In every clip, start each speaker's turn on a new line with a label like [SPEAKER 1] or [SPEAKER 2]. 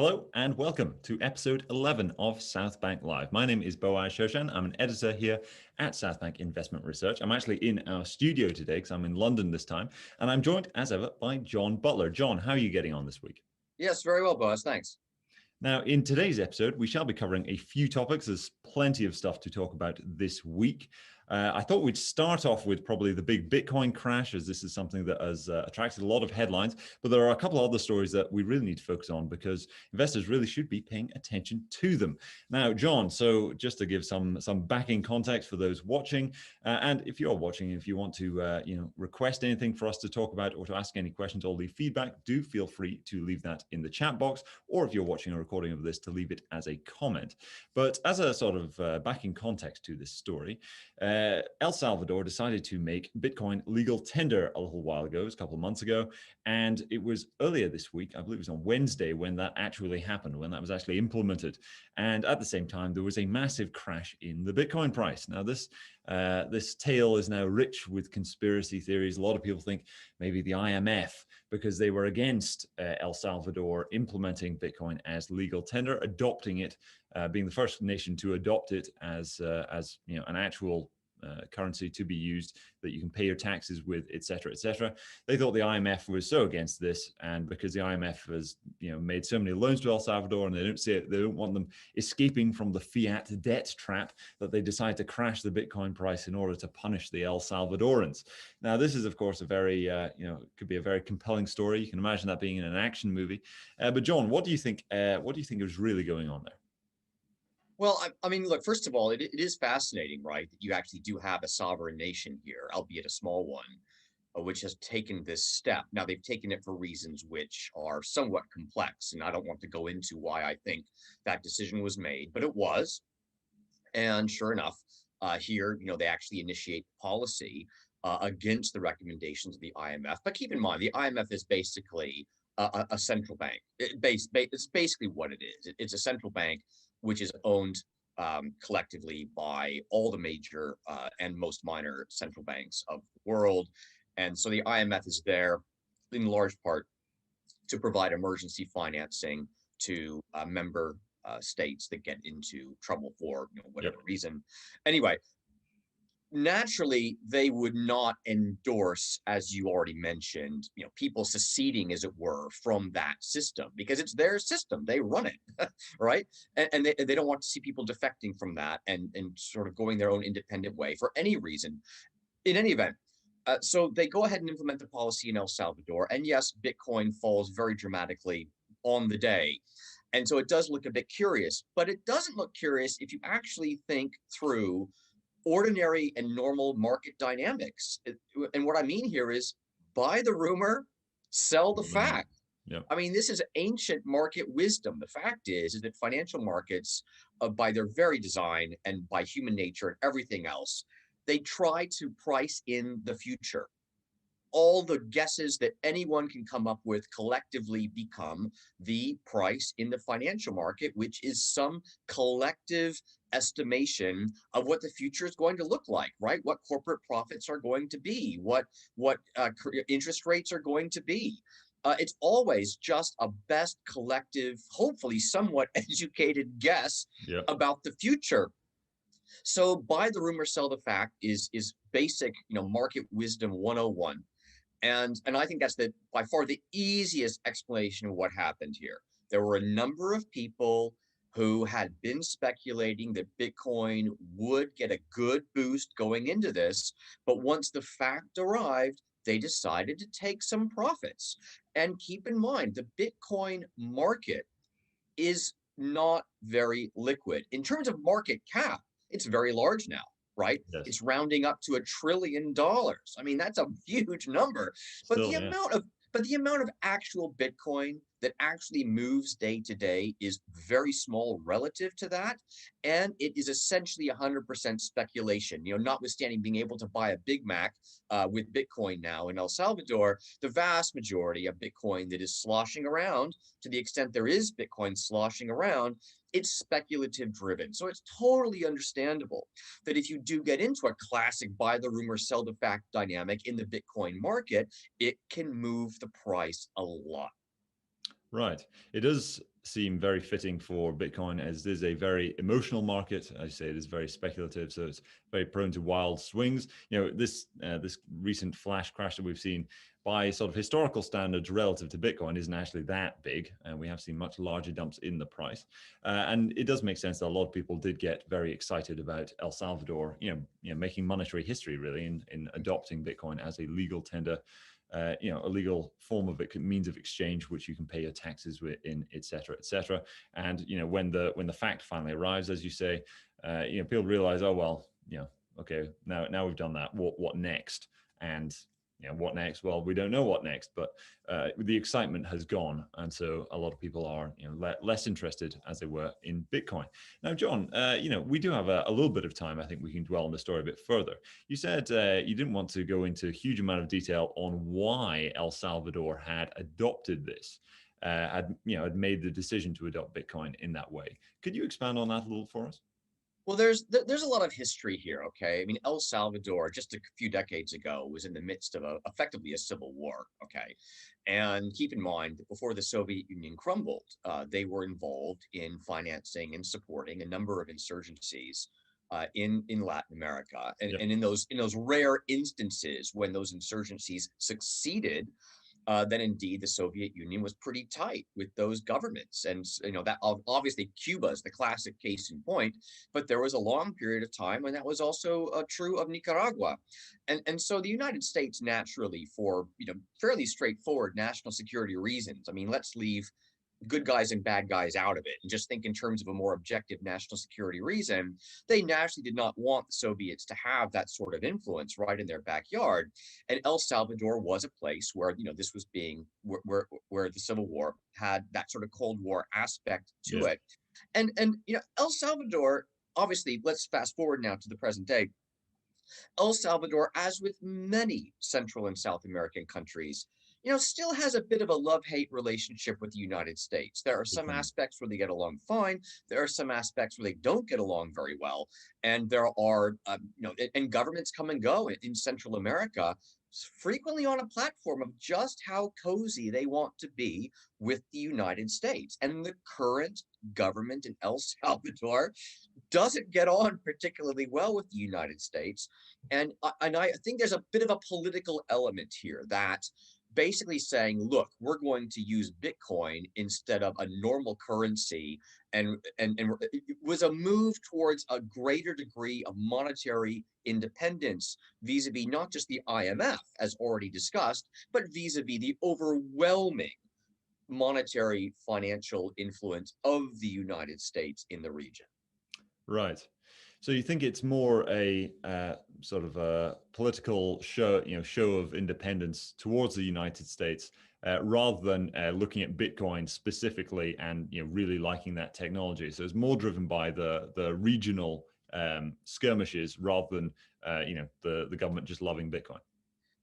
[SPEAKER 1] Hello and welcome to episode 11 of Southbank Live. My name is Boaz. I'm an editor here at Southbank Investment Research. I'm actually in our studio today because I'm in London this time, and I'm joined as ever by John Butler. John, how are you getting on this week?
[SPEAKER 2] Yes, very well, Boaz. Thanks.
[SPEAKER 1] Now, in today's episode, we shall be covering a few topics. There's plenty of stuff to talk about this week. I thought we'd start off with probably the big Bitcoin crash, as this is something that has attracted a lot of headlines. But there are a couple of other stories that we really need to focus on because investors really should be paying attention to them. Now, John, so just to give some backing context for those watching, and if you're watching, if you want to request anything for us to talk about or to ask any questions or leave feedback, do feel free to leave that in the chat box, or if you're watching a recording of this, to leave it as a comment. But as a sort of backing context to this story, El Salvador decided to make Bitcoin legal tender a little while ago, a couple of months ago, and it was earlier this week, I believe it was on Wednesday, when that actually happened, when that was actually implemented. And at the same time, there was a massive crash in the Bitcoin price. Now, this tale is now rich with conspiracy theories. A lot of people think maybe the IMF, because they were against El Salvador implementing Bitcoin as legal tender, adopting it, being the first nation to adopt it as an actual currency to be used that you can pay your taxes with, etc., etc. They thought the IMF was so against this, and because the IMF has made so many loans to El Salvador, and they don't want them escaping from the fiat debt trap, that they decide to crash the Bitcoin price in order to punish the El Salvadorans. Now, this is of course a very could be a very compelling story. You can imagine that being in an action movie. But John, what do you think? What do you think is really going on there?
[SPEAKER 2] Well, I mean, look, first of all, it is fascinating, right, that you actually do have a sovereign nation here, albeit a small one, which has taken this step. Now, they've taken it for reasons which are somewhat complex, and I don't want to go into why I think that decision was made, but it was. And sure enough, here, they actually initiate policy against the recommendations of the IMF. But keep in mind, the IMF is basically a central bank. It's basically what it is. It's a central bank which is owned collectively by all the major and most minor central banks of the world. And so the IMF is there in large part to provide emergency financing to member states that get into trouble for whatever reason. Anyway, naturally, they would not endorse, as you already mentioned, people seceding, as it were, from that system, because it's their system. They run it, right? And they don't want to see people defecting from that and sort of going their own independent way for any reason. In any event, so they go ahead and implement the policy in El Salvador. And yes, Bitcoin falls very dramatically on the day. And so it does look a bit curious, but it doesn't look curious if you actually think through ordinary and normal market dynamics. And what I mean here is buy the rumor, sell the fact.
[SPEAKER 1] Yep.
[SPEAKER 2] I mean, this is ancient market wisdom. The fact is that financial markets, by their very design and by human nature and everything else, they try to price in the future. All the guesses that anyone can come up with collectively become the price in the financial market, which is some collective estimation of what the future is going to look like, right? What corporate profits are going to be, what interest rates are going to be. It's always just a best collective, hopefully somewhat educated guess about the future. So buy the rumor, sell the fact is basic, market wisdom 101. And I think that's by far the easiest explanation of what happened here. There were a number of people who had been speculating that Bitcoin would get a good boost going into this, but once the fact arrived, they decided to take some profits. And keep in mind, the Bitcoin market is not very liquid. In terms of market cap, it's very large now, right?
[SPEAKER 1] Yes.
[SPEAKER 2] It's rounding up to $1 trillion. I mean, that's a huge number. But the amount of actual Bitcoin that actually moves day to day is very small relative to that. And it is essentially 100% speculation. Notwithstanding being able to buy a Big Mac with Bitcoin now in El Salvador, the vast majority of Bitcoin that is sloshing around, to the extent there is Bitcoin sloshing around, it's speculative driven. So it's totally understandable that if you do get into a classic buy the rumor, sell the fact dynamic in the Bitcoin market, it can move the price a lot.
[SPEAKER 1] Right. It does seem very fitting for Bitcoin, as it is a very emotional market. As I say, it is very speculative, so it's very prone to wild swings. This recent flash crash that we've seen, by sort of historical standards relative to Bitcoin, isn't actually that big, and we have seen much larger dumps in the price. And it does make sense that a lot of people did get very excited about El Salvador, making monetary history really in adopting Bitcoin as a legal tender, a legal form of means of exchange, which you can pay your taxes in, et cetera, et cetera. And when the fact finally arrives, as you say, people realize, oh well, okay, now we've done that. What next? And what next? Well, we don't know what next, but the excitement has gone, and so a lot of people are less interested as they were in Bitcoin. Now, John, we do have a little bit of time. I think we can dwell on the story a bit further. You said you didn't want to go into a huge amount of detail on why El Salvador had adopted this, had made the decision to adopt Bitcoin in that way. Could you expand on that a little for us?
[SPEAKER 2] Well, there's a lot of history here, okay? I mean, El Salvador, just a few decades ago, was in the midst of effectively a civil war, okay? And keep in mind that before the Soviet Union crumbled, they were involved in financing and supporting a number of insurgencies in Latin America. And in those rare instances when those insurgencies succeeded, then indeed the Soviet Union was pretty tight with those governments. And that obviously Cuba is the classic case in point, but there was a long period of time when that was also true of Nicaragua. And so the United States naturally, for fairly straightforward national security reasons, I mean, let's leave good guys and bad guys out of it and just think in terms of a more objective national security reason, they naturally did not want the Soviets to have that sort of influence right in their backyard. And El Salvador was a place where this was being where the Civil War had that sort of Cold War aspect to it. And El Salvador, obviously, let's fast forward now to the present day. El Salvador, as with many Central and South American countries, still has a bit of a love-hate relationship with the United States. There are some aspects where they get along fine. There are some aspects where they don't get along very well. And there are, and governments come and go in Central America, frequently on a platform of just how cozy they want to be with the United States. And the current government in El Salvador doesn't get on particularly well with the United States. And I think there's a bit of a political element here that basically saying, look, we're going to use Bitcoin instead of a normal currency. And it was a move towards a greater degree of monetary independence vis-a-vis not just the IMF, as already discussed, but vis-a-vis the overwhelming monetary financial influence of the United States in the region.
[SPEAKER 1] Right. So you think it's more a sort of a political show of independence towards the United States, rather than looking at Bitcoin specifically and really liking that technology. So it's more driven by the regional skirmishes rather than the government just loving Bitcoin.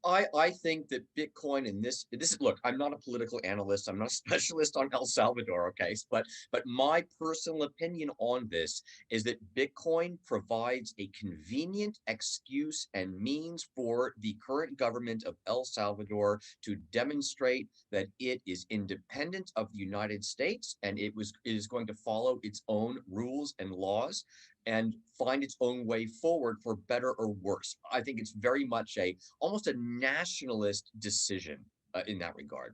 [SPEAKER 2] I think that Bitcoin and this is, look, I'm not a political analyst. I'm not a specialist on El Salvador, okay? But my personal opinion on this is that Bitcoin provides a convenient excuse and means for the current government of El Salvador to demonstrate that it is independent of the United States and it is going to follow its own rules and laws and find its own way forward for better or worse. I think it's very much almost a nationalist decision in that regard.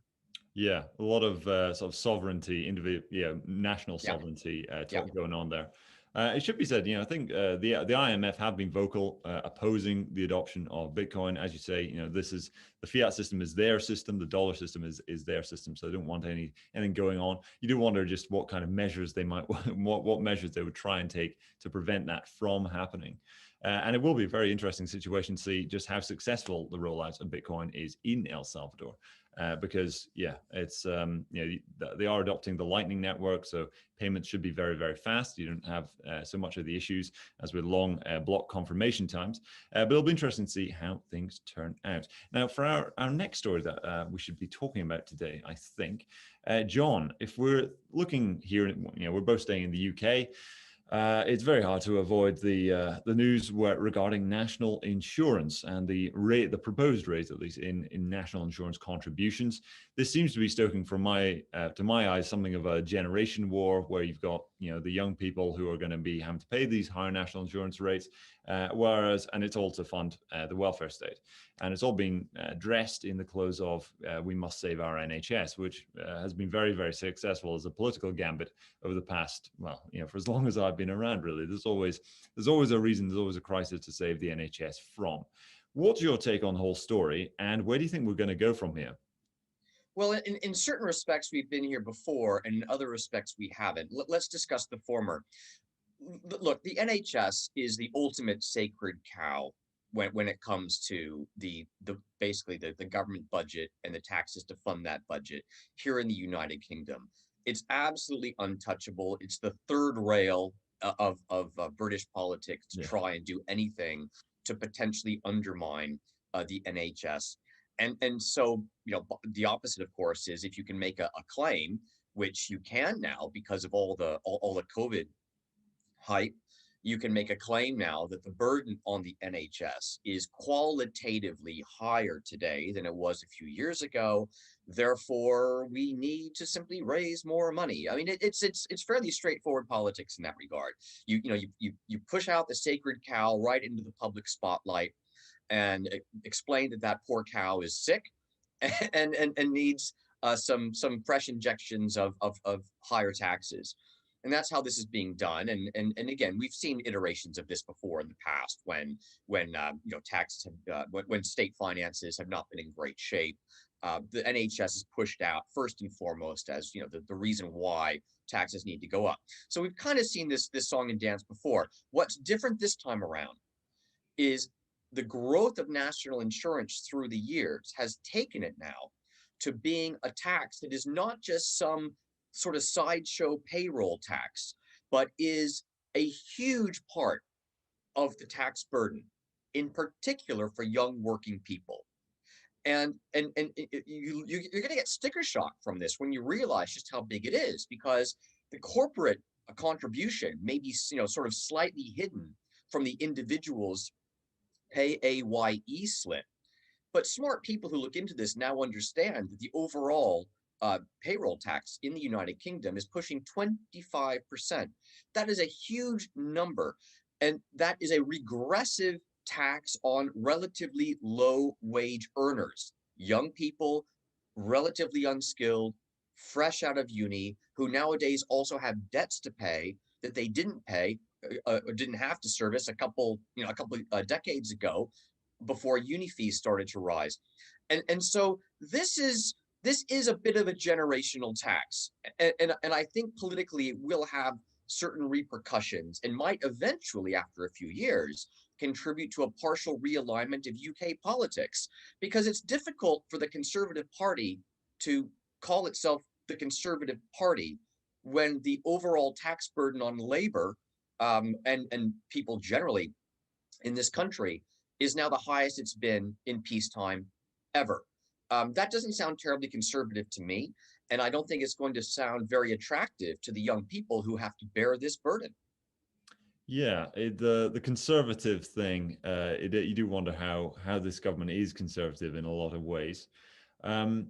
[SPEAKER 1] Yeah, a lot of sort of sovereignty, national sovereignty talk going on there. It should be said, I think the IMF have been vocal opposing the adoption of Bitcoin. As you say, this is the fiat system is their system, the dollar system is their system, so they don't want anything going on. You do wonder just what kind of measures they might, what measures they would try and take to prevent that from happening. And it will be a very interesting situation to see just how successful the rollout of Bitcoin is in El Salvador. Because it's they are adopting the Lightning Network, so payments should be very, very fast. You don't have so much of the issues as with long block confirmation times, but it'll be interesting to see how things turn out. Now, for our next story that we should be talking about today, I think, John, if we're looking here, we're both staying in the UK. It's very hard to avoid the news regarding national insurance and the rate, the proposed rate, at least in national insurance contributions. This seems to be stoking, from my to my eyes, something of a generation war, where you've got the young people who are going to be having to pay these higher national insurance rates, and it's all to fund the welfare state, and it's all being dressed in the clothes of we must save our NHS, which has been very, very successful as a political gambit over the past, well, for as long as I've been around, really. There's always a reason, there's always a crisis to save the NHS from. What's your take on the whole story, and where do you think we're going to go from here?
[SPEAKER 2] Well, in certain respects, we've been here before, and in other respects, we haven't. Let's discuss the former. Look, the NHS is the ultimate sacred cow when it comes to the basically the government budget and the taxes to fund that budget here in the United Kingdom. It's absolutely untouchable. It's the third rail of British politics to
[SPEAKER 1] Yeah.
[SPEAKER 2] try and do anything to potentially undermine the NHS. And so, the opposite, of course, is if you can make a claim, which you can now because of all the COVID hype, you can make a claim now that the burden on the NHS is qualitatively higher today than it was a few years ago. Therefore, we need to simply raise more money. I mean, it's fairly straightforward politics in that regard. You push out the sacred cow right into the public spotlight and explain that that poor cow is sick and needs some fresh injections of higher taxes. And that's how this is being done. And again, we've seen iterations of this before in the past when taxes have when state finances have not been in great shape. The NHS is pushed out first and foremost as the reason why taxes need to go up. So we've kind of seen this song and dance before. What's different this time around is the growth of national insurance through the years has taken it now to being a tax that is not just some sort of sideshow payroll tax, but is a huge part of the tax burden, in particular for young working people. You're going to get sticker shock from this when you realize just how big it is, because the corporate contribution may be sort of slightly hidden from the individual's PAYE slip. But smart people who look into this now understand that the overall payroll tax in the United Kingdom is pushing 25%. That is a huge number. And that is a regressive tax on relatively low wage earners, young people, relatively unskilled, fresh out of uni, who nowadays also have debts to pay that they didn't pay or didn't have to service a couple decades ago, before uni fees started to rise. And so this is a bit of a generational tax. And I think politically it will have certain repercussions and might eventually, after a few years, contribute to a partial realignment of UK politics, because it's difficult for the Conservative Party to call itself the Conservative Party when the overall tax burden on labor and people generally in this country is now the highest it's been in peacetime ever. That doesn't sound terribly conservative to me, and I don't think it's going to sound very attractive to the young people who have to bear this burden.
[SPEAKER 1] Yeah, the conservative thing, you do wonder how this government is conservative in a lot of ways. Um,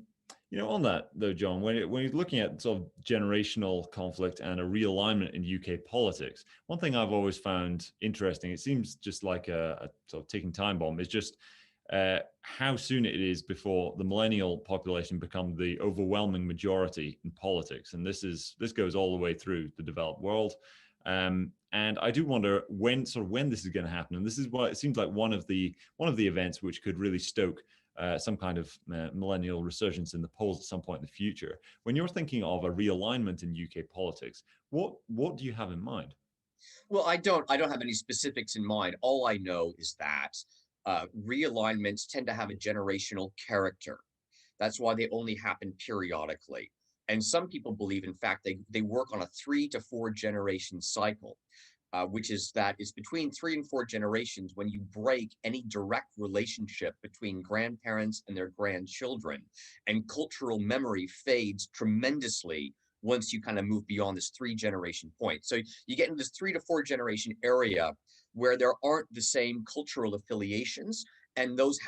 [SPEAKER 1] on that though, John, when you're looking at sort of generational conflict and a realignment in UK politics, one thing I've always found interesting, it seems just like a sort of ticking time bomb, is just how soon it is before the millennial population become the overwhelming majority in politics, and this goes all the way through the developed world. And I do wonder when this is going to happen, and this is what it seems like one of the events which could really stoke some kind of millennial resurgence in the polls at some point in the future. When you're thinking of a realignment in UK politics, what do you have in mind?
[SPEAKER 2] Well, I don't have any specifics in mind. All I know is that realignments tend to have a generational character. That's why they only happen periodically. And some people believe, in fact, they work on a 3 to 4 generation cycle, which is that it's between 3 and 4 generations when you break any direct relationship between grandparents and their grandchildren, and cultural memory fades tremendously once you kind of move beyond this 3-generation point. So you get into this 3 to 4 generation area where there aren't the same cultural affiliations, and those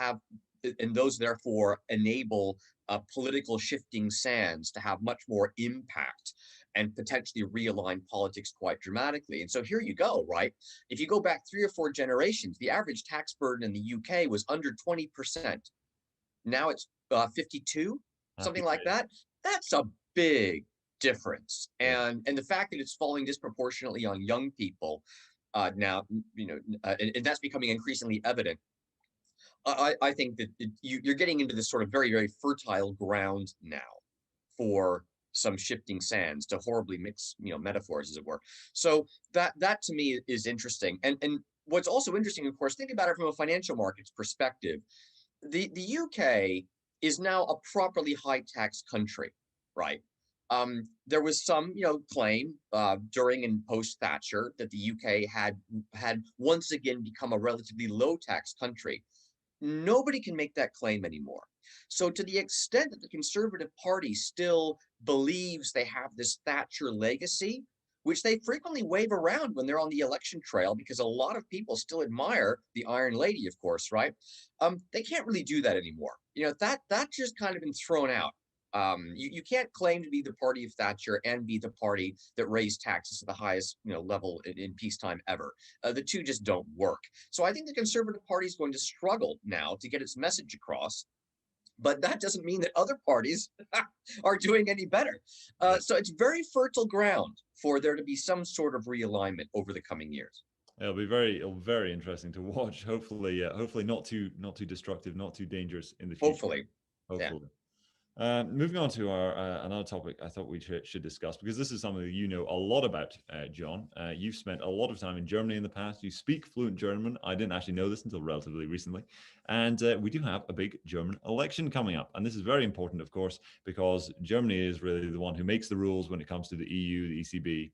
[SPEAKER 2] therefore enable political shifting sands to have much more impact and potentially realign politics quite dramatically. And so here you go, right? If you go back 3 or 4 generations, the average tax burden in the UK was under 20%. Now it's 52,
[SPEAKER 1] Happy
[SPEAKER 2] something like
[SPEAKER 1] days.
[SPEAKER 2] that. That's a big difference.
[SPEAKER 1] Yeah.
[SPEAKER 2] And the fact that it's falling disproportionately on young people now, and that's becoming increasingly evident. I think that you're getting into this sort of very, very fertile ground now for some shifting sands, to horribly mix, metaphors, as it were. So that to me is interesting. And what's also interesting, of course, think about it from a financial markets perspective. The UK is now a properly high tax country, right? There was some, claim during and post Thatcher that the UK had once again become a relatively low tax country. Nobody can make that claim anymore. So to the extent that the Conservative Party still believes they have this Thatcher legacy, which they frequently wave around when they're on the election trail, because a lot of people still admire the Iron Lady, of course, right? They can't really do that anymore. That just kind of been thrown out. You can't claim to be the party of Thatcher and be the party that raised taxes to the highest level in peacetime ever. The two just don't work. So I think the Conservative Party is going to struggle now to get its message across. But that doesn't mean that other parties are doing any better. So it's very fertile ground for there to be some sort of realignment over the coming years.
[SPEAKER 1] It'll be very interesting to watch. Hopefully not too destructive, not too dangerous in the future.
[SPEAKER 2] Hopefully, yeah.
[SPEAKER 1] Hopefully. Moving on to our another topic I thought we should discuss, because this is something that you know a lot about, John. You've spent a lot of time in Germany in the past. You speak fluent German. I didn't actually know this until relatively recently. And we do have a big German election coming up. And this is very important, of course, because Germany is really the one who makes the rules when it comes to the EU, the ECB,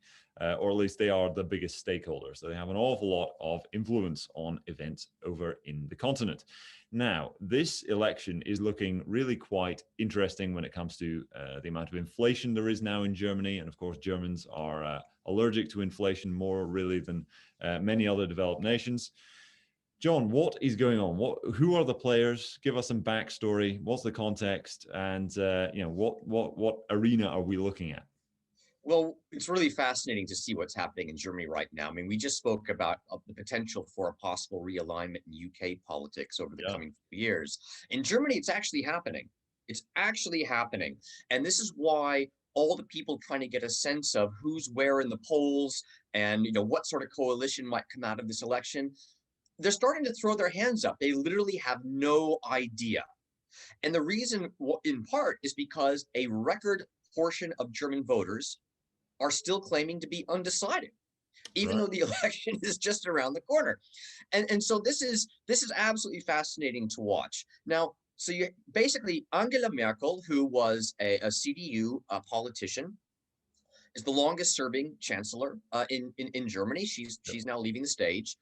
[SPEAKER 1] or at least they are the biggest stakeholder. So they have an awful lot of influence on events over in the continent. Now, this election is looking really quite interesting when it comes to the amount of inflation there is now in Germany. And of course, Germans are allergic to inflation more really than many other developed nations. John, what is going on? Who are the players? Give us some backstory. What's the context? And what arena are we looking at?
[SPEAKER 2] Well, it's really fascinating to see what's happening in Germany right now. I mean, we just spoke about the potential for a possible realignment in UK politics over the coming few years. In Germany, it's actually happening. It's actually happening. And this is why all the people trying to get a sense of who's where in the polls and what sort of coalition might come out of this election, they're starting to throw their hands up. They literally have no idea. And the reason, in part, is because a record portion of German voters are still claiming to be undecided, even though the election is just around the corner. And so this is absolutely fascinating to watch. Now, so you basically, Angela Merkel, who was a CDU politician, is the longest serving chancellor in Germany. She's now leaving the stage.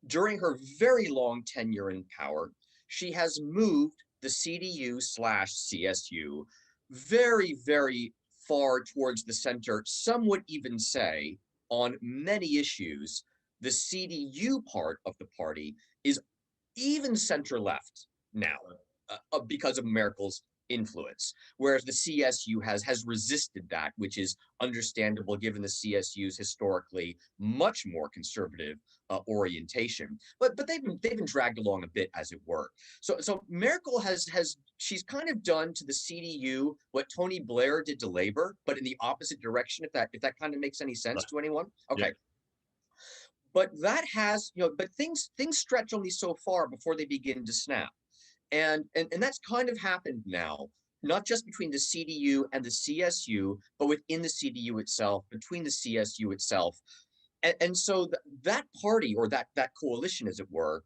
[SPEAKER 2] During her very long tenure in power, she has moved the CDU/CSU very, very far towards the center. Some would even say on many issues, the CDU part of the party is even center left now because of Merkel's influence, whereas the CSU has resisted that, which is understandable given the CSU's historically much more conservative orientation. But they've been dragged along a bit, as it were. So Merkel she's kind of done to the CDU what Tony Blair did to Labour, but in the opposite direction. If that kind of makes any sense to anyone, okay. Yeah. But that has but things stretch only so far before they begin to snap. And that's kind of happened now, not just between the CDU and the CSU, but within the CDU itself, between the CSU itself. And so that party, or that coalition, as it were,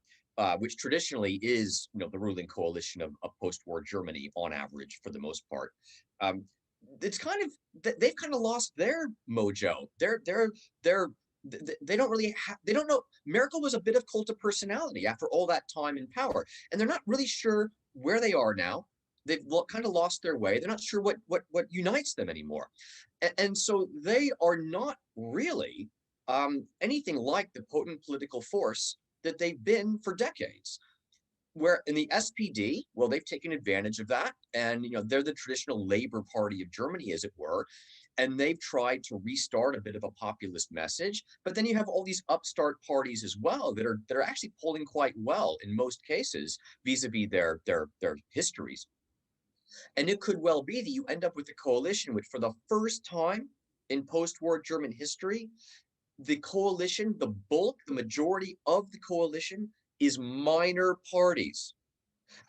[SPEAKER 2] which traditionally is the ruling coalition of post-war Germany on average for the most part, it's kind of, they've kind of lost their mojo. They don't really they don't know. Merkel was a bit of cult of personality after all that time in power, and they're not really sure where they are now. They've kind of lost their way. They're not sure what unites them anymore, and so they are not really anything like the potent political force that they've been for decades. Where in the SPD, well, they've taken advantage of that, and they're the traditional Labor Party of Germany, as it were, and they've tried to restart a bit of a populist message. But then you have all these upstart parties as well that are actually polling quite well in most cases vis-a-vis their histories. And it could well be that you end up with a coalition which, for the first time in post-war German history, the coalition, the bulk, the majority of the coalition is minor parties,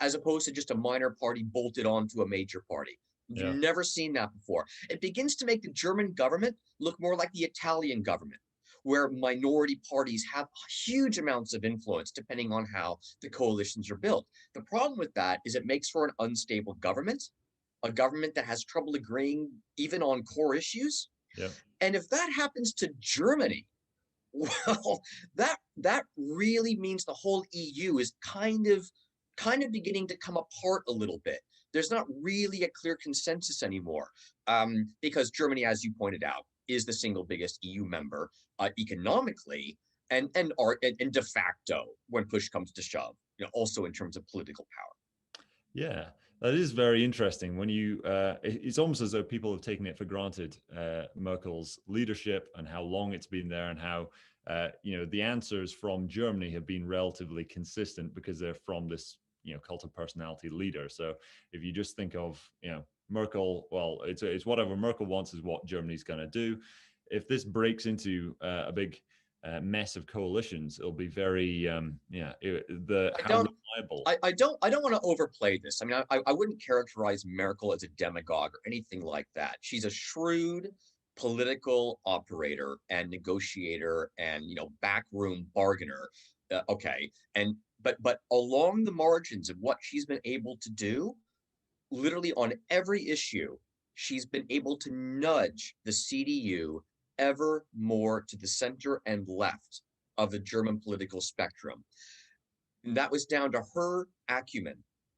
[SPEAKER 2] as opposed to just a minor party bolted onto a major party.
[SPEAKER 1] Yeah.
[SPEAKER 2] You've never seen that before. It begins to make the German government look more like the Italian government, where minority parties have huge amounts of influence depending on how the coalitions are built. The problem with that is it makes for an unstable government, a government that has trouble agreeing even on core issues.
[SPEAKER 1] Yeah.
[SPEAKER 2] And if that happens to Germany, well, that really means the whole EU is kind of beginning to come apart a little bit. There's not really a clear consensus anymore, because Germany, as you pointed out, is the single biggest EU member economically, and de facto when push comes to shove. Also in terms of political power.
[SPEAKER 1] Yeah, that is very interesting. When it's almost as though people have taken it for granted, Merkel's leadership and how long it's been there, and how the answers from Germany have been relatively consistent because they're from this cult of personality leader. So if you just think of Merkel, well, it's whatever Merkel wants is what Germany's going to do. If this breaks into a big mess of coalitions, it'll be very how reliable.
[SPEAKER 2] I don't want to overplay this. I mean, I wouldn't characterize Merkel as a demagogue or anything like that. She's a shrewd political operator and negotiator and backroom bargainer. Okay, and but along the margins of what she's been able to do, literally on every issue, she's been able to nudge the CDU ever more to the center and left of the German political spectrum. And that was down to her acumen.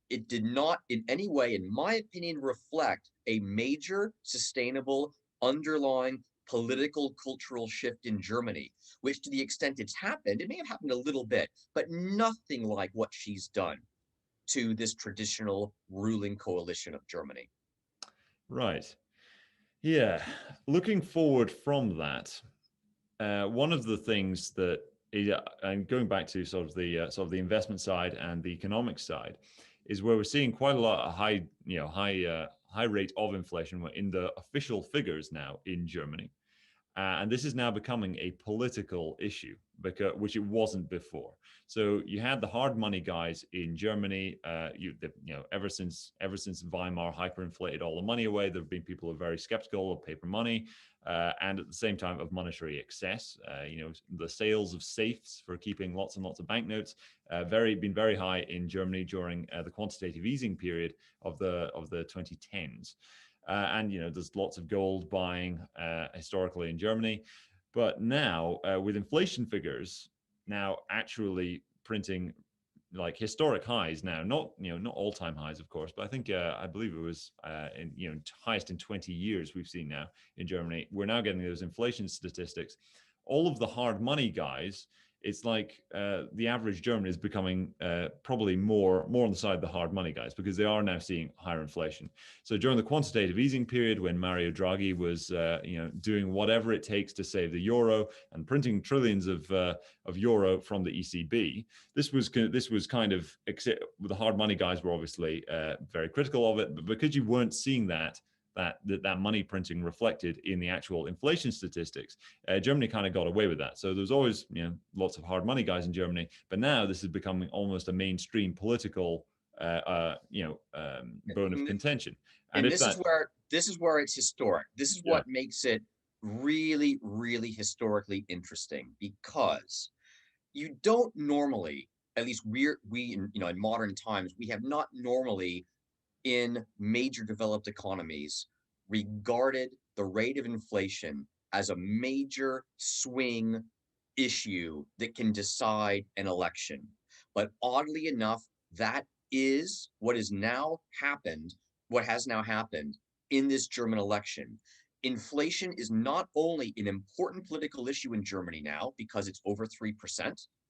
[SPEAKER 2] It did not in any way, in my opinion, reflect a major, sustainable, underlying political cultural shift in Germany, which, to the extent it's happened, it may have happened a little bit, but nothing like what she's done to this traditional ruling coalition of Germany.
[SPEAKER 1] Right. Yeah. Looking forward from that, one of the things that and going back to sort of the investment side and the economic side, is where we're seeing quite a lot of high rate of inflation in the official figures now in Germany. And this is now becoming a political issue, which it wasn't before. So you had the hard money guys in Germany. Ever since Weimar hyperinflated all the money away, there have been people who are very skeptical of paper money, and at the same time of monetary excess. The sales of safes for keeping lots and lots of banknotes been very high in Germany during the quantitative easing period of the 2010s. And there's lots of gold buying historically in Germany, but now with inflation figures now actually printing like historic highs now, not all-time highs, of course, but I think I believe it was highest in 20 years we've seen now in Germany. We're now getting those inflation statistics. All of the hard money guys, it's like the average German is becoming probably more on the side of the hard money guys, because they are now seeing higher inflation. So during the quantitative easing period, when Mario Draghi was doing whatever it takes to save the euro and printing trillions of euro from the ECB, this was kind of, the hard money guys were obviously very critical of it, but because you weren't seeing that money printing reflected in the actual inflation statistics, Germany kind of got away with that. So there's always lots of hard money guys in Germany, but now this is becoming almost a mainstream political bone of contention.
[SPEAKER 2] And this is where it's historic. This is what makes it really, really historically interesting, because you don't normally, at least we in modern times, we have not normally in major developed economies regarded the rate of inflation as a major swing issue that can decide an election. But oddly enough, that what has now happened in this German election. Inflation is not only an important political issue in Germany now because it's over 3%,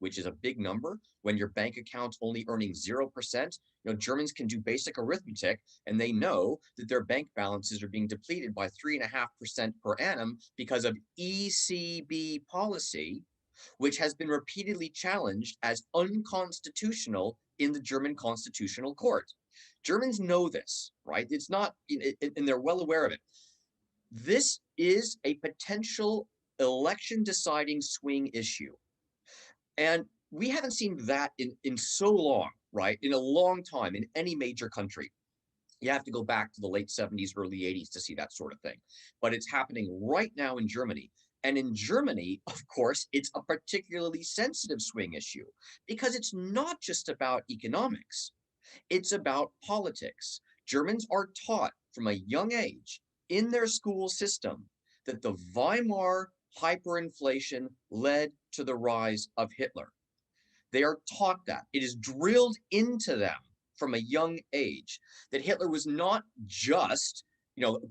[SPEAKER 2] which is a big number. When your bank account's only earning 0%, Germans can do basic arithmetic and they know that their bank balances are being depleted by 3.5% per annum because of ECB policy, which has been repeatedly challenged as unconstitutional in the German Constitutional Court. Germans know this, right? It's not, and they're well aware of it. This is a potential election deciding swing issue. And we haven't seen that in so long, right? In a long time in any major country. You have to go back to the late 70s, early 80s to see that sort of thing. But it's happening right now in Germany. And in Germany, of course, it's a particularly sensitive swing issue because it's not just about economics. It's about politics. Germans are taught from a young age in their school system that the Weimar hyperinflation led to the rise of Hitler. They are taught that. It is drilled into them from a young age that Hitler was not just,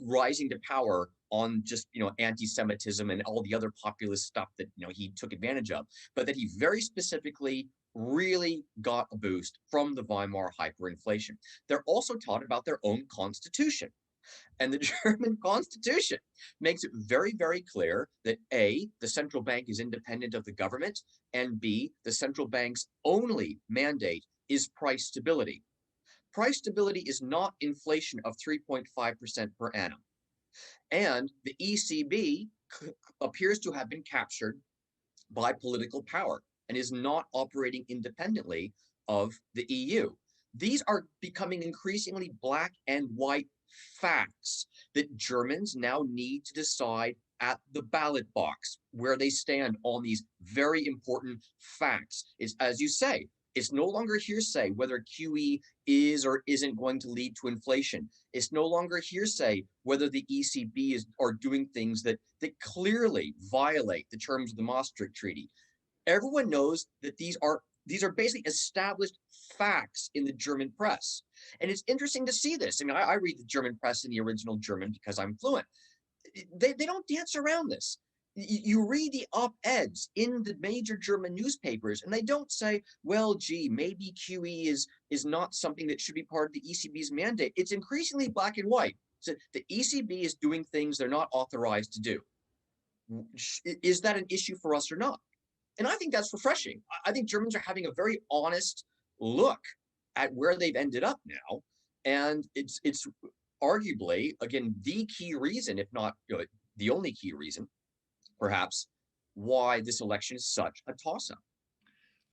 [SPEAKER 2] rising to power on just, anti-Semitism and all the other populist stuff that, he took advantage of, but that he very specifically really got a boost from the Weimar hyperinflation. They're also taught about their own constitution. And the German constitution makes it very, very clear that A, the central bank is independent of the government, and B, the central bank's only mandate is price stability. Price stability is not inflation of 3.5% per annum. And the ECB appears to have been captured by political power and is not operating independently of the EU. These are becoming increasingly black and white facts that Germans now need to decide at the ballot box where they stand on these very important facts. It's, as you say, it's no longer hearsay whether QE is or isn't going to lead to inflation. It's no longer hearsay whether the ECB are doing things that clearly violate the terms of the Maastricht Treaty. Everyone knows that these are basically established facts in the German press. And it's interesting to see this. I mean, I read the German press in the original German because I'm fluent. They don't dance around this. You read the op-eds in the major German newspapers, and they don't say, well, gee, maybe QE is not something that should be part of the ECB's mandate. It's increasingly black and white. So the ECB is doing things they're not authorized to do. Is that an issue for us or not? And I think that's refreshing. I think Germans are having a very honest look at where they've ended up now. And it's arguably, again, the key reason, if not the only key reason, perhaps, why this election is such a toss-up.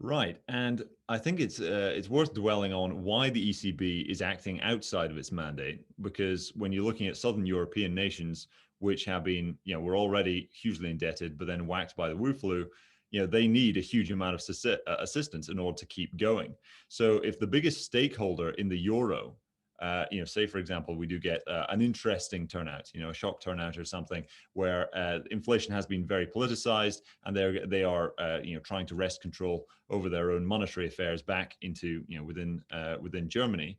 [SPEAKER 1] Right, and I think it's worth dwelling on why the ECB is acting outside of its mandate, because when you're looking at Southern European nations, which have been, were already hugely indebted, but then whacked by the Wu flu, they need a huge amount of assistance in order to keep going. So if the biggest stakeholder in the euro, say, for example, we do get an interesting turnout, a shock turnout or something where inflation has been very politicized and they are trying to wrest control over their own monetary affairs back into, within Germany.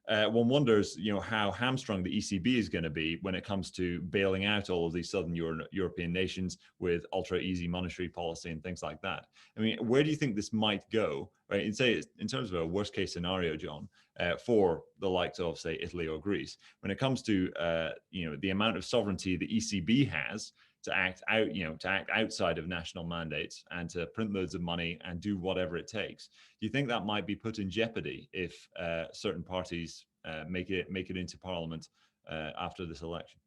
[SPEAKER 1] One wonders, how hamstrung the ECB is going to be when it comes to bailing out all of these Southern European nations with ultra easy monetary policy and things like that. I mean, where do you think this might go, right? And say, in terms of a worst case scenario, John, for the likes of, say, Italy or Greece, when it comes to, the amount of sovereignty the ECB has to act out, to act outside of national mandates and to print loads of money and do whatever it takes. Do you think that might be put in jeopardy if certain parties make it into parliament after this election?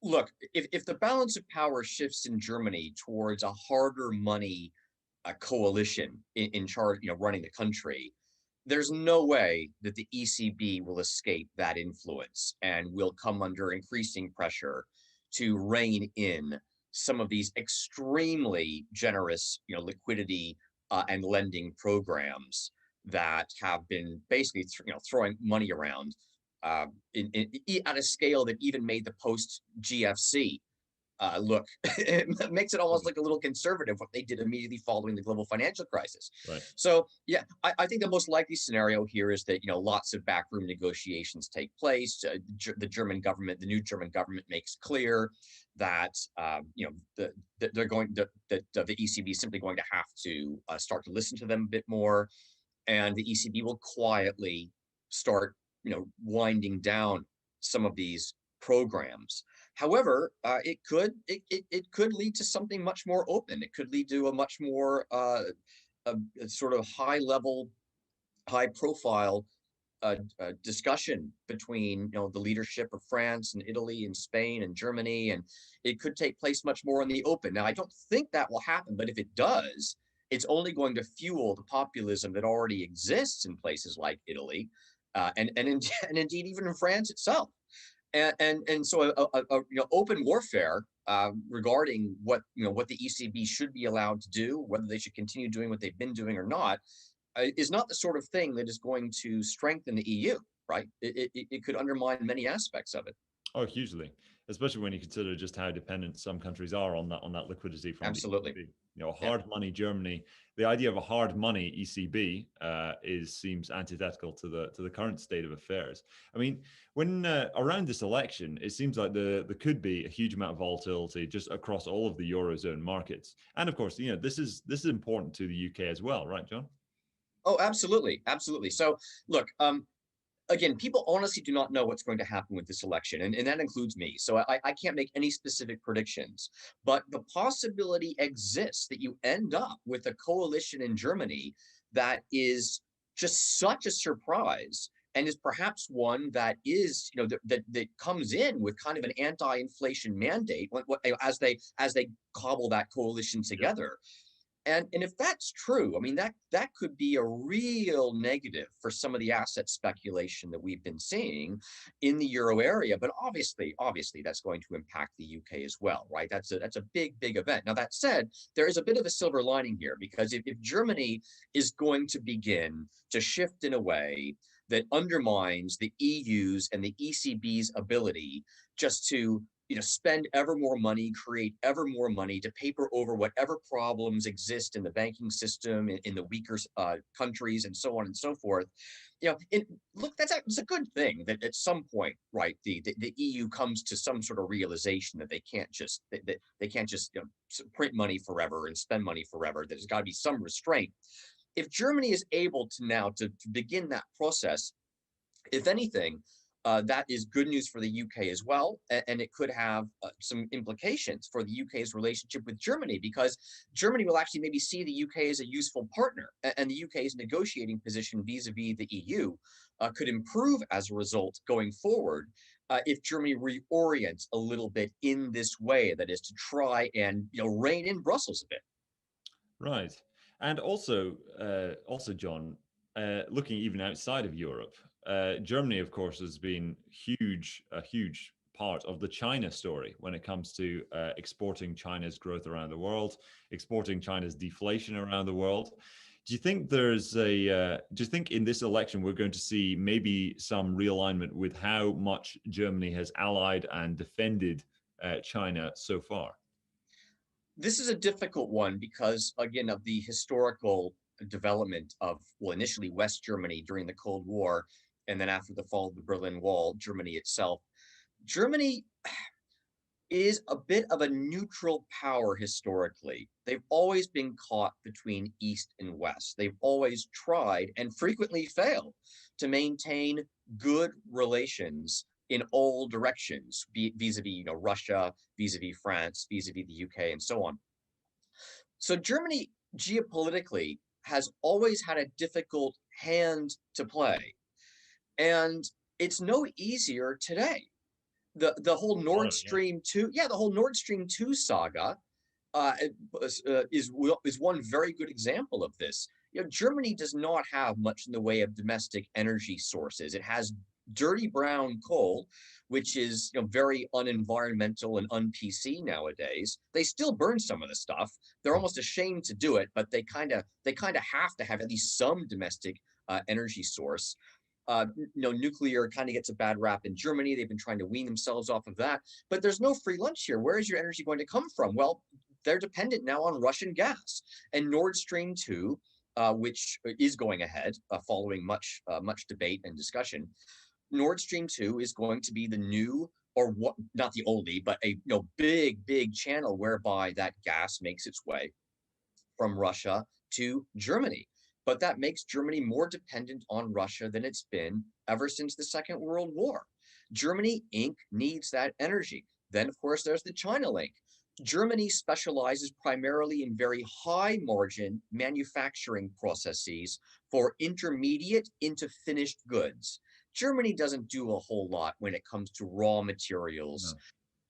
[SPEAKER 2] Look, if the balance of power shifts in Germany towards a harder money coalition in charge, running the country, there's no way that the ECB will escape that influence and will come under increasing pressure to rein in some of these extremely generous, liquidity and lending programs that have been basically, throwing money around at a scale that even made the post-GFC look, it makes it almost like a little conservative what they did immediately following the global financial crisis.
[SPEAKER 1] Right.
[SPEAKER 2] So yeah, I think the most likely scenario here is that lots of backroom negotiations take place. The German government, the new German government, makes clear that they're going that the ECB is simply going to have to start to listen to them a bit more, and the ECB will quietly start winding down some of these programs. However, it could lead to something much more open. It could lead to a much more a sort of high level, high profile discussion between the leadership of France and Italy and Spain and Germany, and it could take place much more in the open. Now, I don't think that will happen, but if it does, it's only going to fuel the populism that already exists in places like Italy, and indeed even in France itself. And so open warfare regarding what the ECB should be allowed to do, whether they should continue doing what they've been doing or not, is not the sort of thing that is going to strengthen the EU, right? It could undermine many aspects of it.
[SPEAKER 1] Oh, hugely, especially when you consider just how dependent some countries are on that liquidity from
[SPEAKER 2] Absolutely.
[SPEAKER 1] the ECB.
[SPEAKER 2] Yeah.
[SPEAKER 1] Hard money Germany. The idea of a hard money ECB seems antithetical to the current state of affairs. I mean, when around this election, it seems like there could be a huge amount of volatility just across all of the eurozone markets, and of course, this is important to the UK as well, right, John?
[SPEAKER 2] Oh, absolutely, absolutely. So, look, again, people honestly do not know what's going to happen with this election, and that includes me. So I can't make any specific predictions, but the possibility exists that you end up with a coalition in Germany that is just such a surprise, and is perhaps one that is, that comes in with kind of an anti-inflation mandate as they cobble that coalition
[SPEAKER 1] Yep.
[SPEAKER 2] together. And if that's true, I mean, that could be a real negative for some of the asset speculation that we've been seeing in the euro area. But obviously, that's going to impact the UK as well, right? That's a big event. Now, that said, there is a bit of a silver lining here, because if Germany is going to begin to shift in a way that undermines the EU's and the ECB's ability just to spend ever more money, create ever more money to paper over whatever problems exist in the banking system, in the weaker countries, and so on and so forth. Look, that's a good thing that at some point, right, the EU comes to some sort of realization that they can't just print money forever and spend money forever. There's got to be some restraint. If Germany is able to now to begin that process, if anything, that is good news for the UK as well, and it could have some implications for the UK's relationship with Germany, because Germany will actually maybe see the UK as a useful partner, and the UK's negotiating position vis-a-vis the EU could improve as a result going forward, if Germany reorients a little bit in this way, that is to try and rein in Brussels a bit.
[SPEAKER 1] Right. And also, John, looking even outside of Europe, Germany, of course, has been a huge part of the China story when it comes to exporting China's growth around the world, exporting China's deflation around the world. Do you think in this election we're going to see maybe some realignment with how much Germany has allied and defended China so far?
[SPEAKER 2] This is a difficult one because, again, of the historical development of, well, initially West Germany during the Cold War, and then after the fall of the Berlin Wall, Germany itself. Germany is a bit of a neutral power historically. They've always been caught between East and West. They've always tried, and frequently failed, to maintain good relations in all directions, vis-a-vis Russia, vis-a-vis France, vis-a-vis the UK, and so on. So Germany geopolitically has always had a difficult hand to play, and it's no easier today. The whole Nord Stream 2, yeah, the whole Nord Stream 2 saga uh, is one very good example of this. Germany does not have much in the way of domestic energy sources. It has dirty brown coal, which is very unenvironmental and un-PC nowadays. They still burn some of the stuff. They're almost ashamed to do it, but they kind of have to have at least some domestic energy source. Nuclear kind of gets a bad rap in Germany. They've been trying to wean themselves off of that, but there's no free lunch here. Where is your energy going to come from? Well, they're dependent now on Russian gas, and Nord Stream 2, which is going ahead following much debate and discussion. Nord Stream 2 is going to be the new, or what, not the only, but a big channel whereby that gas makes its way from Russia to Germany. But that makes Germany more dependent on Russia than it's been ever since the Second World War. Germany Inc. needs that energy. Then, of course, there's the China link. Germany specializes primarily in very high margin manufacturing processes for intermediate into finished goods. Germany doesn't do a whole lot when it comes to raw materials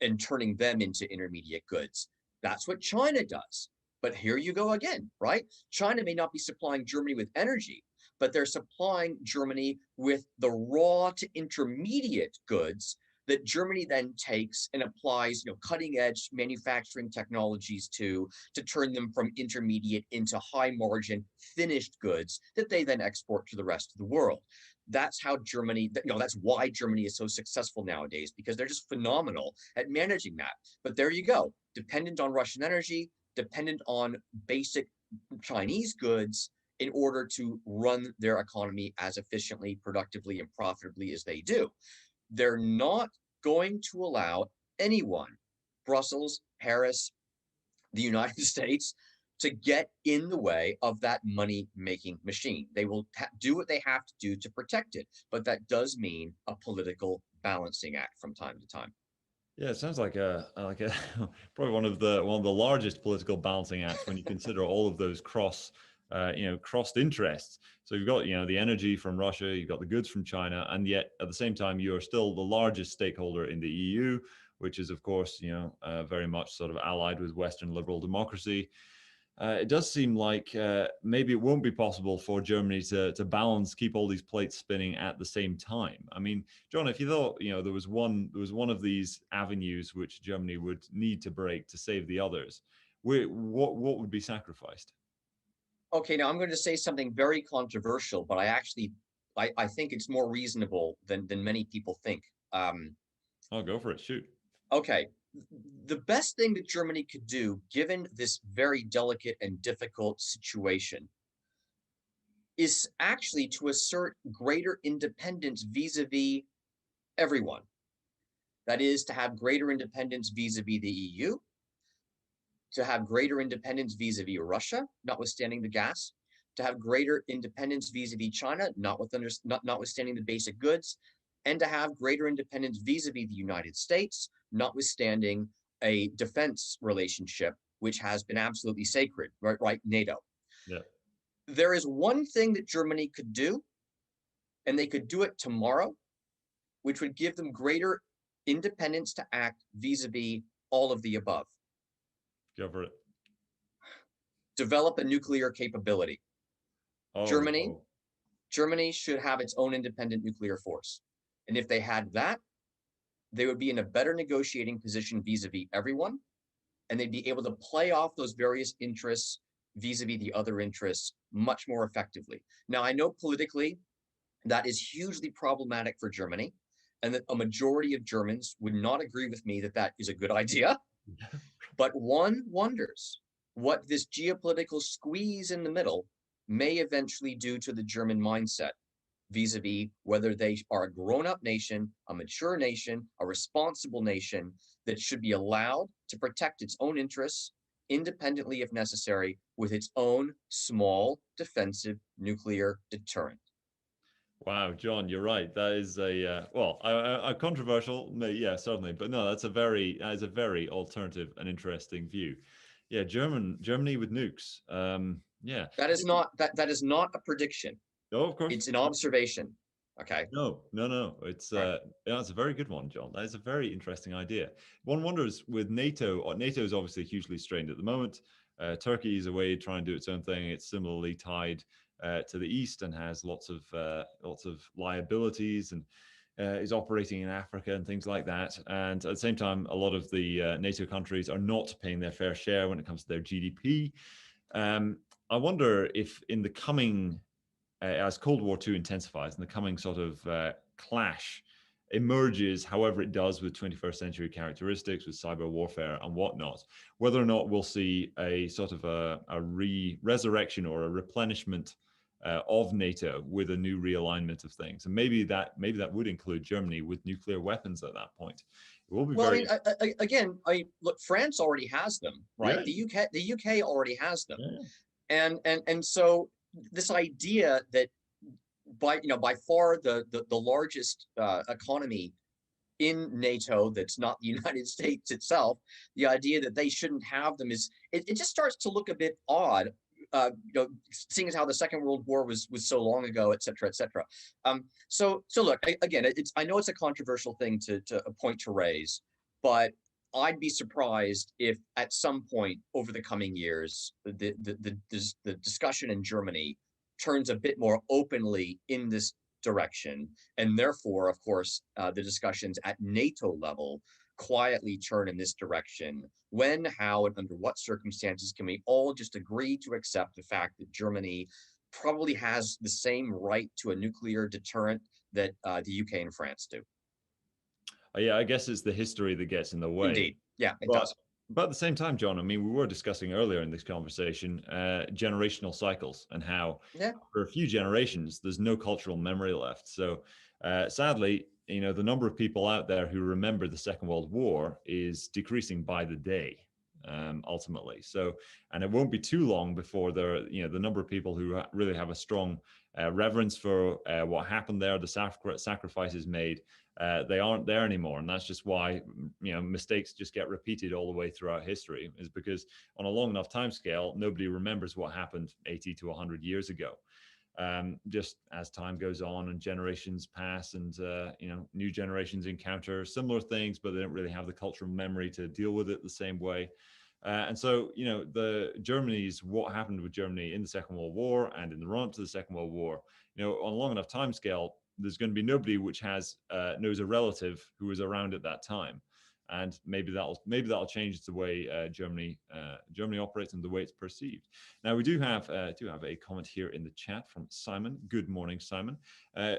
[SPEAKER 2] and turning them into intermediate goods. That's what China does. But here you go again, right? China may not be supplying Germany with energy, but they're supplying Germany with the raw to intermediate goods that Germany then takes and applies, cutting edge manufacturing technologies to turn them from intermediate into high margin finished goods that they then export to the rest of the world. That's how Germany, that's why Germany is so successful nowadays, because they're just phenomenal at managing that. But there you go, dependent on Russian energy, dependent on basic Chinese goods in order to run their economy as efficiently, productively, and profitably as they do. They're not going to allow anyone, Brussels, Paris, the United States, to get in the way of that money-making machine. They will do what they have to do to protect it, but that does mean a political balancing act from time to time.
[SPEAKER 1] Yeah, it sounds like a probably one of the largest political balancing acts when you consider all of those crossed interests. So you've got the energy from Russia, you've got the goods from China, and yet at the same time you are still the largest stakeholder in the EU, which is of course very much sort of allied with Western liberal democracy. It does seem like maybe it won't be possible for Germany to keep all these plates spinning at the same time. I mean, John, if you thought there was one of these avenues which Germany would need to break to save the others, what would be sacrificed?
[SPEAKER 2] Okay, now I'm going to say something very controversial, but I think it's more reasonable than many people think.
[SPEAKER 1] I'll go for it. Shoot.
[SPEAKER 2] Okay, the best thing that Germany could do, given this very delicate and difficult situation, is actually to assert greater independence vis-a-vis everyone. That is, to have greater independence vis-a-vis the EU, to have greater independence vis-a-vis Russia, notwithstanding the gas, to have greater independence vis-a-vis China, notwithstanding the basic goods, and to have greater independence vis-a-vis the United States, notwithstanding a defense relationship, which has been absolutely sacred, right? NATO.
[SPEAKER 1] Yeah.
[SPEAKER 2] There is one thing that Germany could do, and they could do it tomorrow, which would give them greater independence to act vis-a-vis all of the above.
[SPEAKER 1] Go for it.
[SPEAKER 2] Develop a nuclear capability.
[SPEAKER 1] Oh,
[SPEAKER 2] Germany should have its own independent nuclear force. And if they had that, they would be in a better negotiating position vis-a-vis everyone, and they'd be able to play off those various interests vis-a-vis the other interests much more effectively. Now, I know politically that is hugely problematic for Germany, and that a majority of Germans would not agree with me that that is a good idea. But one wonders what this geopolitical squeeze in the middle may eventually do to the German mindset vis-a-vis whether they are a grown-up nation, a mature nation, a responsible nation that should be allowed to protect its own interests independently if necessary with its own small defensive nuclear deterrent.
[SPEAKER 1] Wow, John, you're right. That is a controversial, yeah, certainly, but no, that is a very alternative and interesting view. Yeah, Germany with nukes. Yeah,
[SPEAKER 2] that is not a prediction.
[SPEAKER 1] Oh, of course,
[SPEAKER 2] it's an observation. Okay.
[SPEAKER 1] No. It's it's a very good one, John. That is a very interesting idea. One wonders with NATO. NATO is obviously hugely strained at the moment. Turkey is away trying to do its own thing. It's similarly tied to the east and has lots of liabilities and is operating in Africa and things like that. And at the same time, a lot of the NATO countries are not paying their fair share when it comes to their GDP. I wonder if in the coming as Cold War II intensifies and the coming sort of clash emerges, however it does, with 21st century characteristics, with cyber warfare and whatnot, whether or not we'll see a sort of a resurrection or a replenishment of NATO with a new realignment of things, and maybe that would include Germany with nuclear weapons at that point. It will be
[SPEAKER 2] Well,
[SPEAKER 1] very.
[SPEAKER 2] again, look, France already has them, right?
[SPEAKER 1] Yeah.
[SPEAKER 2] The UK already has them,
[SPEAKER 1] Yeah.
[SPEAKER 2] and so this idea that by far the largest economy in NATO that's not the United States itself, the idea that they shouldn't have them it just starts to look a bit odd. Seeing as how the Second World War was so long ago, et cetera, et cetera. So look, again, I know it's a controversial thing to a point to raise, but I'd be surprised if at some point over the coming years the discussion in Germany turns a bit more openly in this direction, and therefore, of course, the discussions at NATO level quietly turn in this direction. When, how, and under what circumstances can we all just agree to accept the fact that Germany probably has the same right to a nuclear deterrent that the UK and France do?
[SPEAKER 1] Yeah, I guess it's the history that gets in the way.
[SPEAKER 2] Indeed. Yeah, it
[SPEAKER 1] But
[SPEAKER 2] does.
[SPEAKER 1] but at the same time, John, I mean, we were discussing earlier in this conversation generational cycles and how
[SPEAKER 2] Yeah.
[SPEAKER 1] for a few generations there's no cultural memory left. So sadly, the number of people out there who remember the Second World War is decreasing by the day, ultimately. So, and it won't be too long before the number of people who really have a strong reverence for what happened there, the sacrifices made, they aren't there anymore. And that's just why mistakes just get repeated all the way throughout history, is because on a long enough time scale, nobody remembers what happened 80 to 100 years ago. Just as time goes on and generations pass, and new generations encounter similar things, but they don't really have the cultural memory to deal with it the same way. And so, what happened with Germany in the Second World War and in the run up to the Second World War, on a long enough time scale, there's going to be nobody which knows a relative who was around at that time. And maybe that'll change the way Germany operates and the way it's perceived. Now we do have a comment here in the chat from Simon. Good morning, Simon.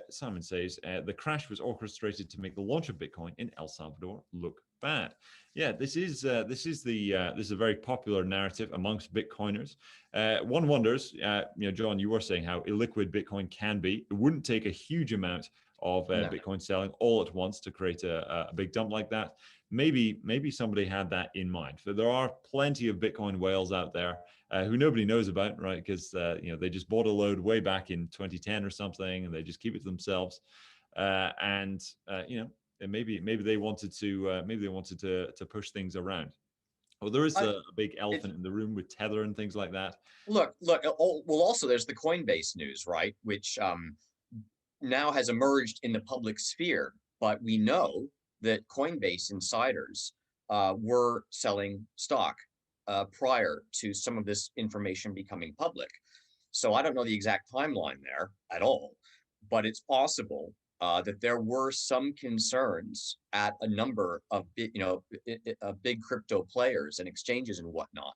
[SPEAKER 1] Simon says the crash was orchestrated to make the launch of Bitcoin in El Salvador look bad. Yeah, this is a very popular narrative amongst Bitcoiners. One wonders, John, you were saying how illiquid Bitcoin can be. It wouldn't take a huge amount of Bitcoin selling all at once to create a big dump like that. Maybe somebody had that in mind. So there are plenty of Bitcoin whales out there who nobody knows about, right? Because they just bought a load way back in 2010 or something, and they just keep it to themselves. And maybe they wanted to push things around. Well, there is a big elephant in the room with Tether and things like that.
[SPEAKER 2] Look. Well, also there's the Coinbase news, right? Which now has emerged in the public sphere, but we know that Coinbase insiders were selling stock prior to some of this information becoming public. So I don't know the exact timeline there at all, but it's possible that there were some concerns at a number of big crypto players and exchanges and whatnot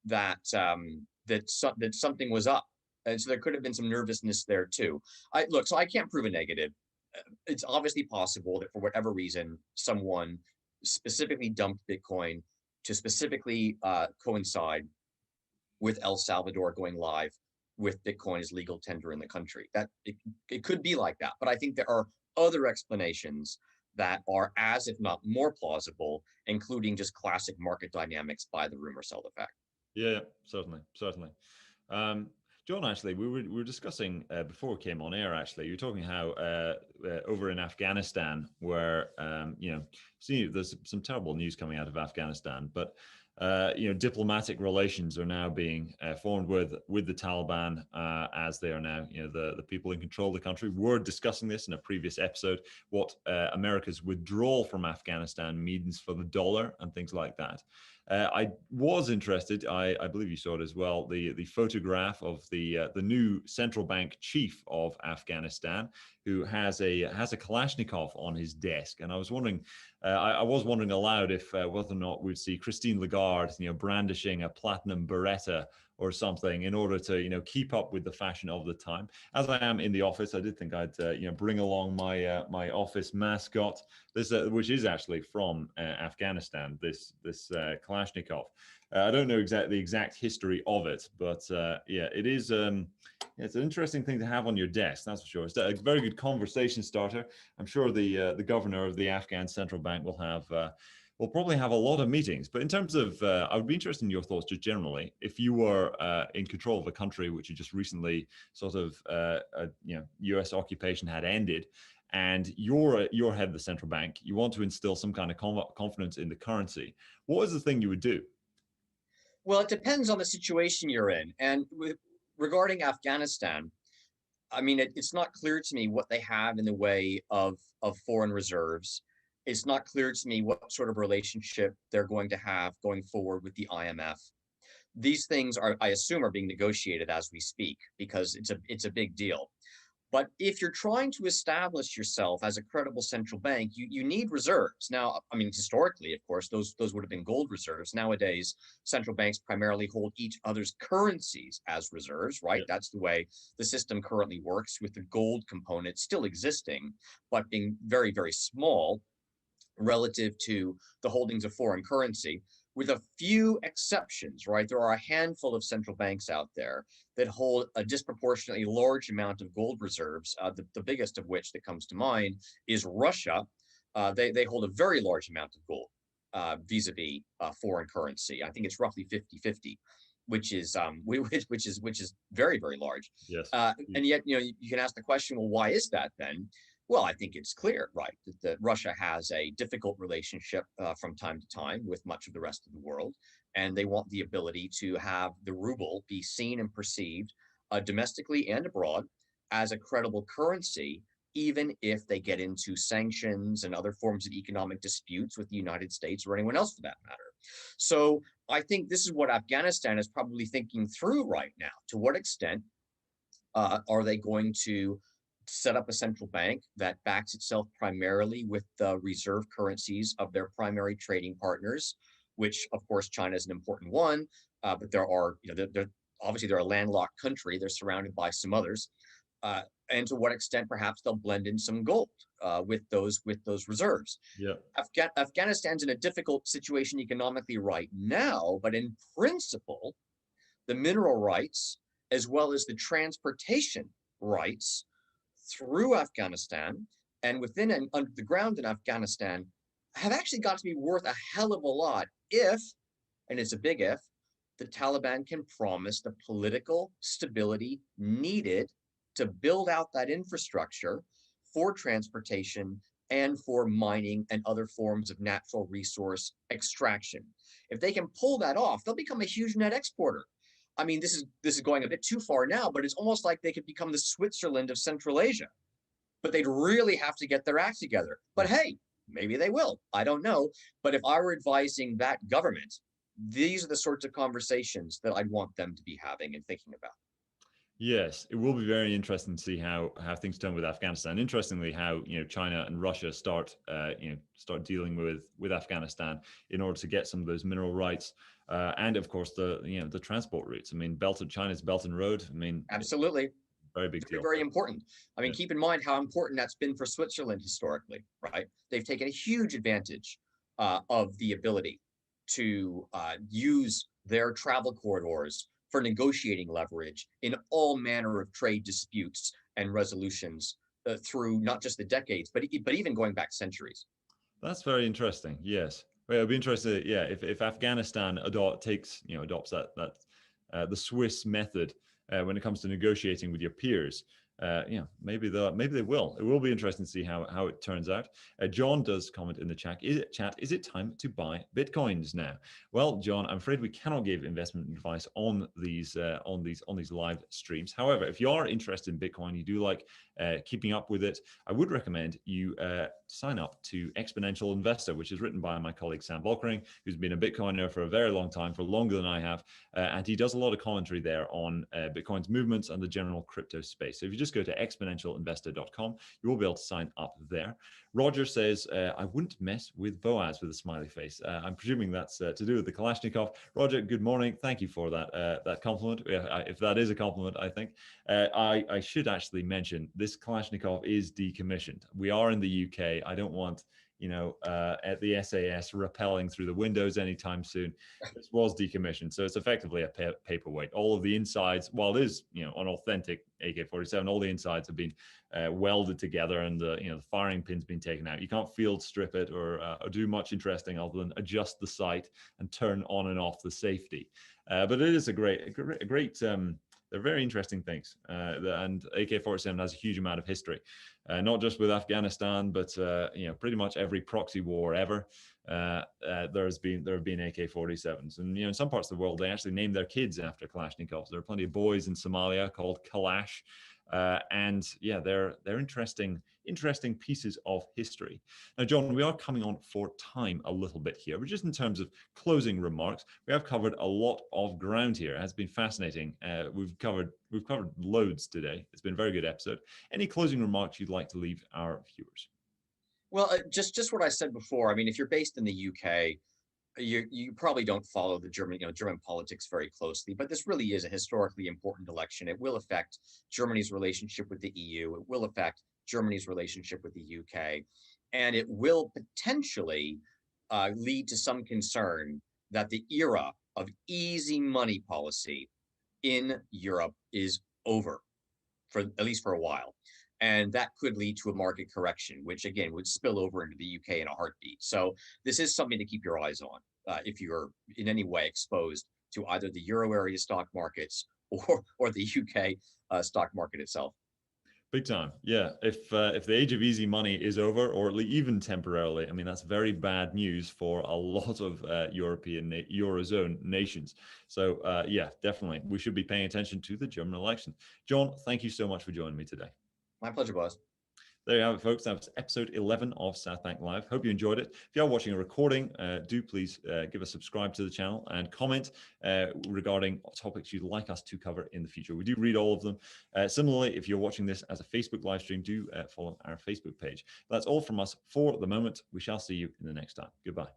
[SPEAKER 2] that something was up. And so there could have been some nervousness there too. So I can't prove a negative. It's obviously possible that for whatever reason, someone specifically dumped Bitcoin to specifically coincide with El Salvador going live with Bitcoin as legal tender in the country. That it could be like that, but I think there are other explanations that are as if not more plausible, including just classic market dynamics, buy the rumor, sell the fact.
[SPEAKER 1] Yeah, certainly. John, actually, we were discussing before we came on air. Actually, you're talking how over in Afghanistan, where there's some terrible news coming out of Afghanistan, but diplomatic relations are now being formed with the Taliban as they are now, the people in control of the country. We were discussing this in a previous episode, what America's withdrawal from Afghanistan means for the dollar and things like that. I was interested. I believe you saw it as well. The photograph of the new central bank chief of Afghanistan, who has a Kalashnikov on his desk, and I was wondering aloud if whether or not we'd see Christine Lagarde, brandishing a platinum Beretta or something in order to keep up with the fashion of the time. As I am in the office, I did think I'd bring along my my office mascot, this which is actually from Afghanistan. This Kalashnikov. I don't know the exact history of it, but yeah, it is. It's an interesting thing to have on your desk, that's for sure. It's a very good conversation starter. I'm sure the governor of the Afghan central bank will have. We'll probably have a lot of meetings. But in terms of, I would be interested in your thoughts just generally. If you were in control of a country which you just recently sort of, U.S. occupation had ended, and you're head of the central bank, you want to instill some kind of confidence in the currency, what is the thing you would do?
[SPEAKER 2] Well, it depends on the situation you're in. And regarding Afghanistan, I mean, it's not clear to me what they have in the way of foreign reserves. It's not clear to me what sort of relationship they're going to have going forward with the IMF. These things are, I assume, are being negotiated as we speak because it's a big deal. But if you're trying to establish yourself as a credible central bank, you need reserves. Now, I mean, historically, of course, those would have been gold reserves. Nowadays, central banks primarily hold each other's currencies as reserves, right?
[SPEAKER 1] Yeah.
[SPEAKER 2] That's the way the system currently works, with the gold component still existing, but being very, very small relative to the holdings of foreign currency, with a few exceptions, right? There are a handful of central banks out there that hold a disproportionately large amount of gold reserves. The biggest of which that comes to mind is Russia. They hold a very large amount of gold vis-a-vis foreign currency. I think it's roughly 50-50, which is which is very, very large.
[SPEAKER 1] Yes.
[SPEAKER 2] And yet, you can ask the question, well, why is that then? Well, I think it's clear, right, that Russia has a difficult relationship from time to time with much of the rest of the world, and they want the ability to have the ruble be seen and perceived domestically and abroad as a credible currency, even if they get into sanctions and other forms of economic disputes with the United States or anyone else for that matter. So I think this is what Afghanistan is probably thinking through right now. To what extent are they going to set up a central bank that backs itself primarily with the reserve currencies of their primary trading partners, which of course China is an important one, but there are, obviously they're a landlocked country. They're surrounded by some others, and to what extent perhaps they'll blend in some gold with those reserves.
[SPEAKER 1] Yeah.
[SPEAKER 2] Afghanistan's in a difficult situation economically right now, but in principle, the mineral rights as well as the transportation rights through Afghanistan and within and under the ground in Afghanistan have actually got to be worth a hell of a lot if, and it's a big if, the Taliban can promise the political stability needed to build out that infrastructure for transportation and for mining and other forms of natural resource extraction. If they can pull that off, they'll become a huge net exporter. I mean, this is going a bit too far now, but it's almost like they could become the Switzerland of Central Asia. But they'd really have to get their act together. But hey, maybe they will. I don't know. But if I were advising that government, these are the sorts of conversations that I'd want them to be having and thinking about.
[SPEAKER 1] Yes, it will be very interesting to see how things turn with Afghanistan. Interestingly, how China and Russia start dealing with Afghanistan in order to get some of those mineral rights, and of course the transport routes. I mean, China's Belt and Road. I mean,
[SPEAKER 2] absolutely,
[SPEAKER 1] very big deal.
[SPEAKER 2] Very important. I mean, keep in mind how important that's been for Switzerland historically, right? They've taken a huge advantage of the ability to use their travel corridors for negotiating leverage in all manner of trade disputes and resolutions through not just the decades, but even going back centuries.
[SPEAKER 1] That's very interesting. Yes, well, it'll be interesting. Yeah, if Afghanistan adopts that the Swiss method when it comes to negotiating with your peers. Maybe they will. It will be interesting to see how it turns out. John does comment in the chat. Is it time to buy Bitcoins now? Well, John, I'm afraid we cannot give investment advice on these live streams. However, if you are interested in Bitcoin, you do like keeping up with it, I would recommend you sign up to Exponential Investor, which is written by my colleague Sam Volkering, who's been a Bitcoiner for a very long time, for longer than I have, and he does a lot of commentary there on Bitcoin's movements and the general crypto space. So if you just just go to exponentialinvestor.com. You will be able to sign up there. Roger says, I wouldn't mess with Boaz with a smiley face. I'm presuming that's to do with the Kalashnikov. Roger, good morning. Thank you for that compliment. If that is a compliment, I think. I should actually mention this Kalashnikov is decommissioned. We are in the UK. I don't want at the SAS rappelling through the windows anytime soon. This was decommissioned, so it's effectively a paperweight. All of the insides, while it is an authentic AK-47, all the insides have been welded together, and the firing pin's been taken out. You can't field strip it or do much interesting other than adjust the sight and turn on and off the safety. But it is a great. They're very interesting things, and AK-47 has a huge amount of history, not just with Afghanistan, but pretty much every proxy war ever. There have been AK-47s, and in some parts of the world they actually name their kids after Kalashnikovs. There are plenty of boys in Somalia called Kalash, and they're interesting pieces of history. Now, John, we are coming on for time a little bit here, but just in terms of closing remarks, we have covered a lot of ground here. It has been fascinating. We've covered loads today. It's been a very good episode. Any closing remarks you'd like to leave our viewers?
[SPEAKER 2] Well, just what I said before. I mean, if you're based in the UK, you probably don't follow the German politics very closely, but this really is a historically important election. It will affect Germany's relationship with the EU. It will affect Germany's relationship with the UK, and it will potentially lead to some concern that the era of easy money policy in Europe is over, for at least for a while. And that could lead to a market correction, which again would spill over into the UK in a heartbeat. So this is something to keep your eyes on if you're in any way exposed to either the Euro area stock markets or the UK stock market itself.
[SPEAKER 1] Big time, yeah. If the age of easy money is over, or even temporarily, I mean, that's very bad news for a lot of European Eurozone nations. So definitely, we should be paying attention to the German election. John, thank you so much for joining me today.
[SPEAKER 2] My pleasure, boss.
[SPEAKER 1] There you have it, folks. That was episode 11 of Southbank Live. Hope you enjoyed it. If you are watching a recording, do please give a subscribe to the channel and comment regarding topics you'd like us to cover in the future. We do read all of them. Similarly, if you're watching this as a Facebook live stream, do follow our Facebook page. That's all from us for the moment. We shall see you in the next time. Goodbye.